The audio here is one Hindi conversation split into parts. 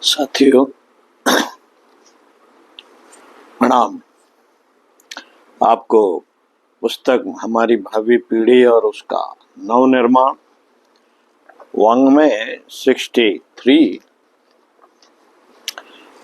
साथियों प्रणाम। आपको पुस्तक हमारी भावी पीढ़ी और उसका नवनिर्माण वाङ्मय 63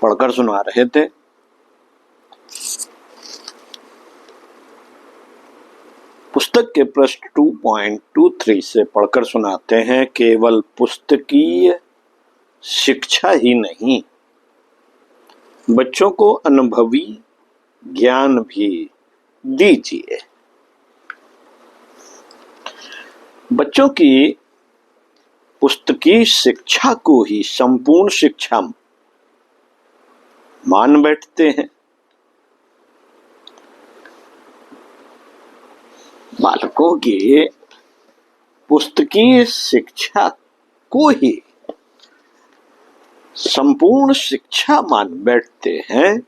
पढ़कर सुना रहे थे। पुस्तक के पृष्ठ 2.23 से पढ़कर सुनाते हैं। केवल पुस्तकीय शिक्षा ही नहीं, बच्चों को अनुभवी ज्ञान भी दीजिए। बच्चों की पुस्तकीय शिक्षा को ही संपूर्ण शिक्षा मान बैठते हैं। बालकों की पुस्तकीय शिक्षा को ही संपूर्ण शिक्षा मान बैठते हैं।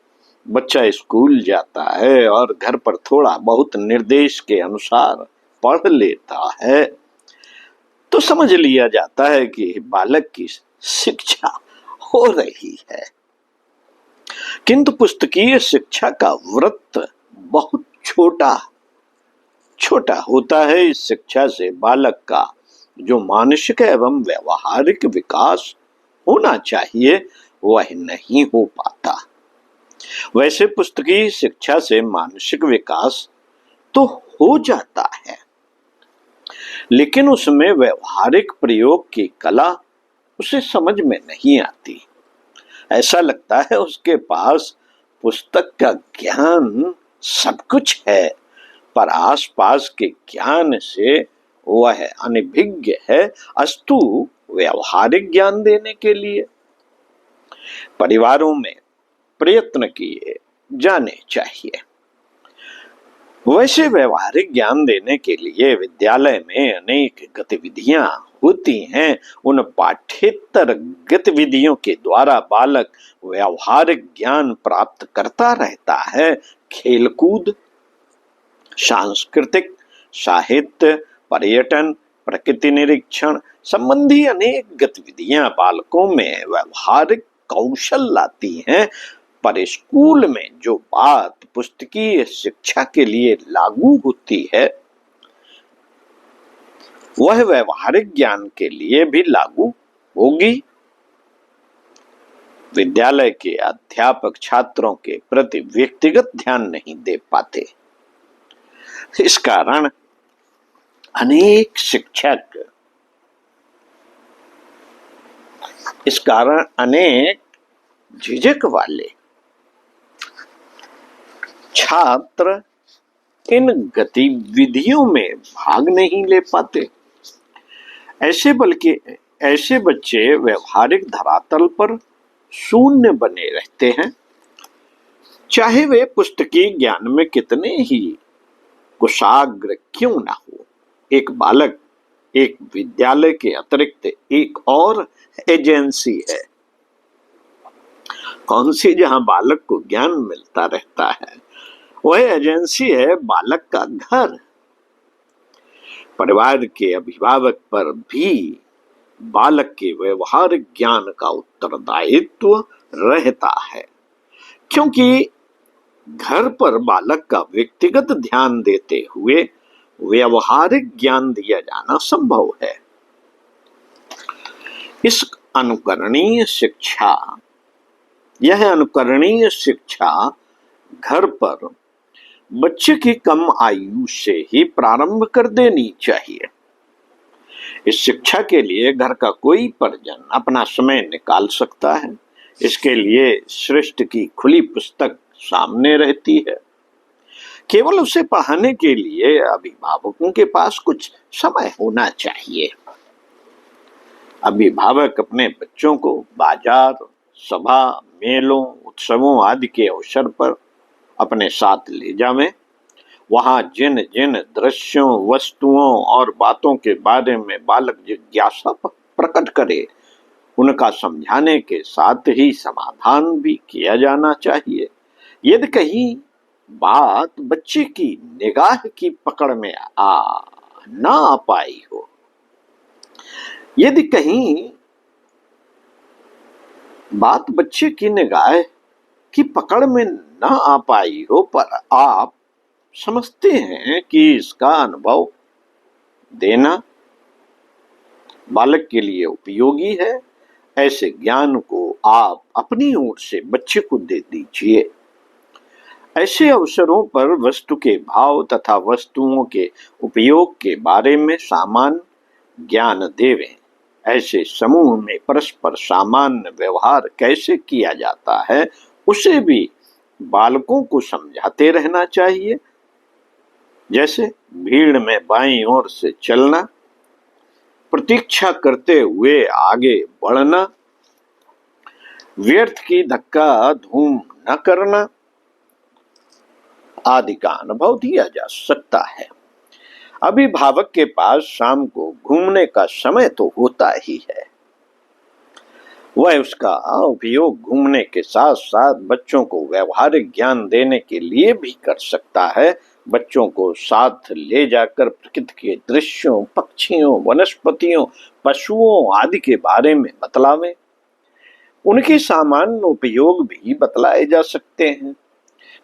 बच्चा स्कूल जाता है और घर पर थोड़ा बहुत निर्देश के अनुसार पढ़ लेता है तो समझ लिया जाता है कि बालक की शिक्षा हो रही है। किंतु पुस्तकीय शिक्षा का वृत्त बहुत छोटा होता है। इस शिक्षा से बालक का जो मानसिक एवं व्यवहारिक विकास होना चाहिए वह नहीं हो पाता। वैसे पुस्तकीय शिक्षा से मानसिक विकास तो हो जाता है, लेकिन उसमें व्यवहारिक प्रयोग की कला उसे समझ में नहीं आती। ऐसा लगता है उसके पास पुस्तक का ज्ञान सब कुछ है, पर आसपास के ज्ञान से वह अनभिज्ञ है। अस्तु व्यवहारिक ज्ञान देने के लिए परिवारों में प्रयत्न किए जाने चाहिए। वैसे व्यवहारिक ज्ञान देने के लिए विद्यालय में अनेक गतिविधियां होती हैं। उन पाठ्येतर गतिविधियों के द्वारा बालक व्यवहारिक ज्ञान प्राप्त करता रहता है। खेलकूद, सांस्कृतिक, साहित्य, पर्यटन, प्रकृति निरीक्षण संबंधी अनेक गतिविधियां बालकों में व्यवहारिक कौशल लाती हैं। पर स्कूल में जो बात पुस्तकीय शिक्षा के लिए लागू होती है वह व्यवहारिक ज्ञान के लिए भी लागू होगी। विद्यालय के अध्यापक छात्रों के प्रति व्यक्तिगत ध्यान नहीं दे पाते। इस कारण अनेक झिझक वाले छात्र इन गतिविधियों में भाग नहीं ले पाते। ऐसे बच्चे व्यवहारिक धरातल पर शून्य बने रहते हैं, चाहे वे पुस्तकीय ज्ञान में कितने ही कुशाग्र क्यों ना हो। एक बालक एक विद्यालय के अतिरिक्त एक और एजेंसी है। कौन सी? जहां बालक को ज्ञान मिलता रहता है वह एजेंसी है बालक का घर। परिवार के अभिभावक पर भी बालक के व्यवहारिक ज्ञान का उत्तरदायित्व रहता है, क्योंकि घर पर बालक का व्यक्तिगत ध्यान देते हुए व्यवहारिक ज्ञान दिया जाना संभव है। यह अनुकरणीय शिक्षा घर पर बच्चे की कम आयु से ही प्रारंभ कर देनी चाहिए। इस शिक्षा के लिए घर का कोई परिजन अपना समय निकाल सकता है। इसके लिए सृष्टि की खुली पुस्तक सामने रहती है। केवल उसे पढ़ाने के लिए अभिभावकों के पास कुछ समय होना चाहिए। अभिभावक अपने बच्चों को बाजार, सभा, मेलों, उत्सवों आदि के अवसर पर अपने साथ ले जावें। वहां जिन जिन दृश्यों, वस्तुओं और बातों के बारे में बालक जिज्ञासा प्रकट करे उनका समझाने के साथ ही समाधान भी किया जाना चाहिए। यदि कहीं बात बच्चे की निगाह की पकड़ में ना आ पाई हो, यदि कहीं बात बच्चे की निगाह की पकड़ में न आ पाई हो, पर आप समझते हैं कि इसका अनुभव देना बालक के लिए उपयोगी है। ऐसे ज्ञान को आप अपनी ओर से बच्चे को दे दीजिए। ऐसे अवसरों पर वस्तु के भाव तथा वस्तुओं के उपयोग के बारे में सामान्य ज्ञान देवें। ऐसे समूह में परस्पर सामान्य व्यवहार कैसे किया जाता है, उसे भी बालकों को समझाते रहना चाहिए। जैसे भीड़ में बाईं ओर से चलना, प्रतीक्षा करते हुए आगे बढ़ना, व्यर्थ की धक्का धूम न करना आदि का अनुभव दिया जा सकता है। अभिभावक के पास शाम को घूमने का समय तो होता ही है। वह उसका उपयोग घूमने के साथ साथ बच्चों को व्यवहारिक ज्ञान देने के लिए भी कर सकता है। बच्चों को साथ ले जाकर प्रकृति के दृश्यों, पक्षियों, वनस्पतियों, पशुओं आदि के बारे में बतलावें। उनके सामान्य उपयोग भी बतलाए जा सकते हैं।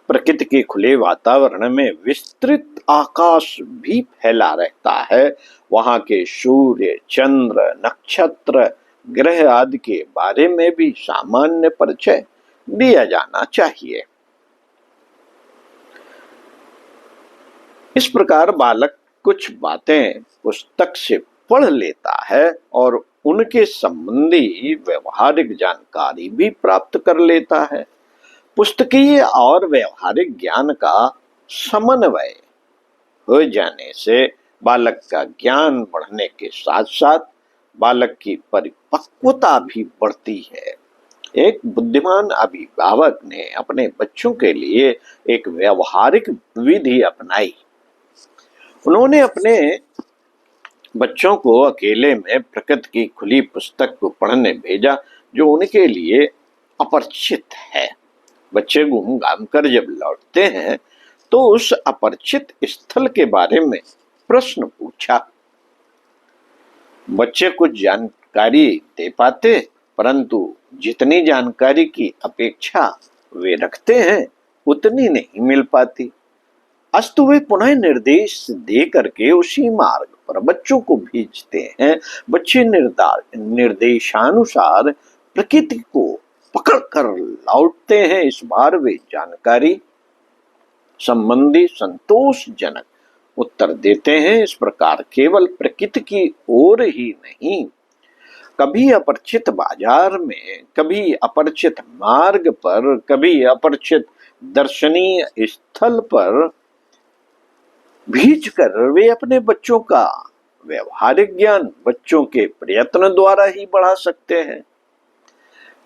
प्रकृति के खुले वातावरण में विस्तृत आकाश भी फैला रहता है। वहां के सूर्य, चंद्र, नक्षत्र, ग्रह आदि के बारे में भी सामान्य परिचय दिया जाना चाहिए। इस प्रकार बालक कुछ बातें पुस्तक से पढ़ लेता है और उनके संबंधी व्यवहारिक जानकारी भी प्राप्त कर लेता है। पुस्तकीय और व्यवहारिक ज्ञान का समन्वय हो जाने से बालक का ज्ञान बढ़ने के साथ साथ बालक की परिपक्वता भी बढ़ती है। एक बुद्धिमान अभिभावक ने अपने बच्चों के लिए एक व्यवहारिक विधि अपनाई। उन्होंने अपने बच्चों को अकेले में प्रकृति की खुली पुस्तक को पढ़ने भेजा, जो उनके लिए अपरिचित है। बच्चे घूम घाम कर जब लौटते हैं तो उस अपरिचित स्थल के बारे में प्रश्न पूछा। बच्चे कुछ जानकारी दे पाते, परंतु जितनी जानकारी की अपेक्षा वे रखते हैं उतनी नहीं मिल पाती। अस्तु वे पुनः निर्देश दे करके उसी मार्ग पर बच्चों को भेजते हैं। बच्चे निर्देशानुसार प्रकृति को पकड़ कर लौटते हैं। इस बार वे जानकारी संबंधी संतोषजनक उत्तर देते हैं। इस प्रकार केवल प्रकृति की ओर ही नहीं, कभी अपरिचित बाजार में, कभी अपरिचित मार्ग पर, कभी अपरिचित दर्शनीय स्थल पर भेजकर वे अपने बच्चों का व्यवहारिक ज्ञान बच्चों के प्रयत्न द्वारा ही बढ़ा सकते हैं।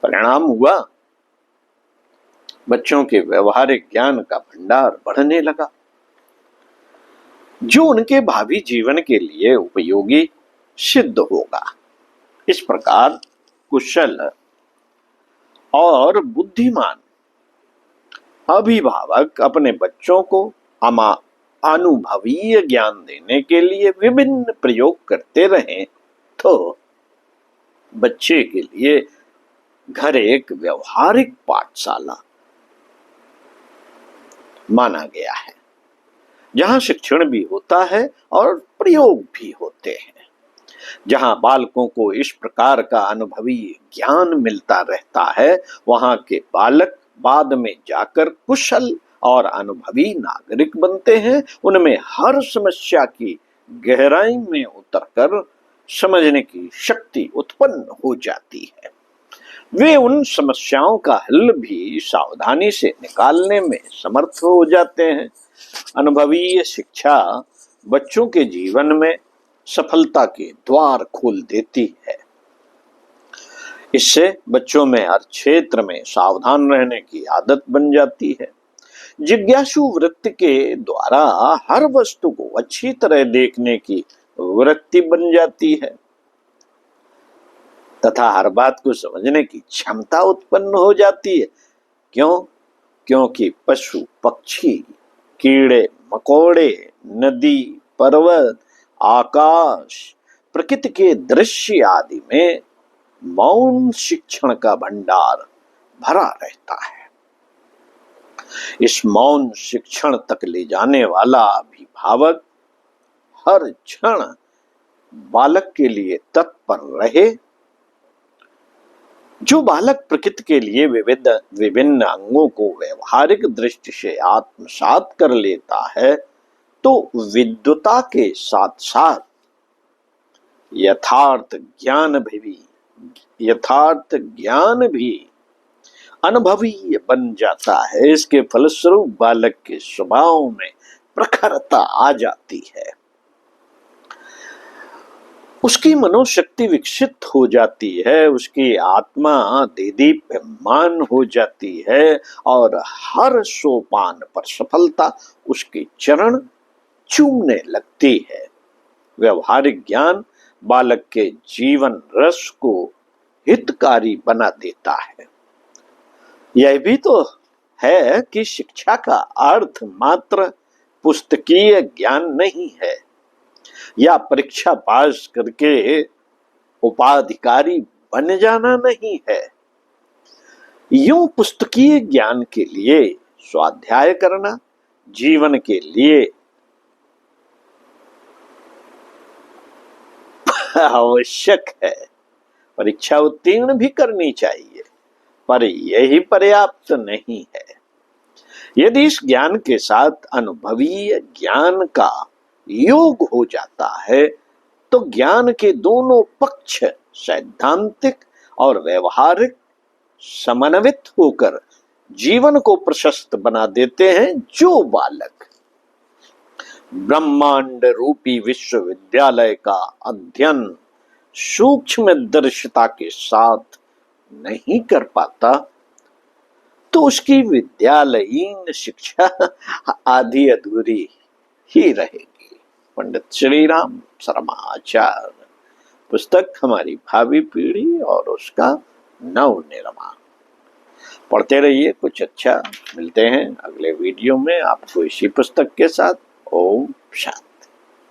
परिणाम हुआ, बच्चों के व्यवहारिक ज्ञान का भंडार बढ़ने लगा, जो उनके भावी जीवन के लिए उपयोगी सिद्ध होगा। इस प्रकार कुशल और बुद्धिमान अभिभावक अपने बच्चों को अनुभवीय ज्ञान देने के लिए विभिन्न प्रयोग करते रहें तो बच्चे के लिए घर एक व्यवहारिक पाठशाला माना गया है, जहां शिक्षण भी होता है और प्रयोग भी होते हैं। जहां बालकों को इस प्रकार का अनुभवी ज्ञान मिलता रहता है, वहां के बालक बाद में जाकर कुशल और अनुभवी नागरिक बनते हैं। उनमें हर समस्या की गहराई में उतरकर समझने की शक्ति उत्पन्न हो जाती है। वे उन समस्याओं का हल भी सावधानी से निकालने में समर्थ हो जाते हैं। अनुभवी शिक्षा बच्चों के जीवन में सफलता के द्वार खोल देती है। इससे बच्चों में हर क्षेत्र में सावधान रहने की आदत बन जाती है। जिज्ञासु वृत्ति के द्वारा हर वस्तु को अच्छी तरह देखने की वृत्ति बन जाती है तथा हर बात को समझने की क्षमता उत्पन्न हो जाती है। क्यों? क्योंकि पशु, पक्षी, कीड़े मकोड़े, नदी, पर्वत, आकाश, प्रकृति के दृश्य आदि में मौन शिक्षण का भंडार भरा रहता है। इस मौन शिक्षण तक ले जाने वाला अभिभावक हर क्षण बालक के लिए तत्पर रहे। जो बालक प्रकृति के लिए विभिन्न अंगों को व्यवहारिक दृष्टि से आत्मसात कर लेता है, तो विद्वता के साथ साथ यथार्थ ज्ञान भी अनुभवी बन जाता है। इसके फलस्वरूप बालक के स्वभाव में प्रखरता आ जाती है, उसकी मनोशक्ति विकसित हो जाती है, उसकी आत्मा देदीप्यमान हो जाती है और हर सोपान पर सफलता उसके चरण चूमने लगती है। व्यवहारिक ज्ञान बालक के जीवन रस को हितकारी बना देता है। यह भी तो है कि शिक्षा का अर्थ मात्र पुस्तकीय ज्ञान नहीं है या परीक्षा पास करके उपाधिकारी बन जाना नहीं है। यूं पुस्तकीय ज्ञान के लिए स्वाध्याय करना जीवन के लिए आवश्यक है। परीक्षा उत्तीर्ण भी करनी चाहिए, पर यही पर्याप्त नहीं है। यदि इस ज्ञान के साथ अनुभवी ज्ञान का योग हो जाता है, तो ज्ञान के दोनों पक्ष सैद्धांतिक और व्यवहारिक समन्वित होकर जीवन को प्रशस्त बना देते हैं। जो बालक ब्रह्मांड रूपी विश्वविद्यालय का अध्ययन सूक्ष्म दर्शिता के साथ नहीं कर पाता, तो उसकी विद्यालयीन शिक्षा आधी अधूरी ही रहेगी। पंडित श्री राम शर्मा आचार्य। पुस्तक हमारी भावी पीढ़ी और उसका नव निर्माण। पढ़ते रहिए, कुछ अच्छा। मिलते हैं अगले वीडियो में आपको इसी पुस्तक के साथ। ओम शांति।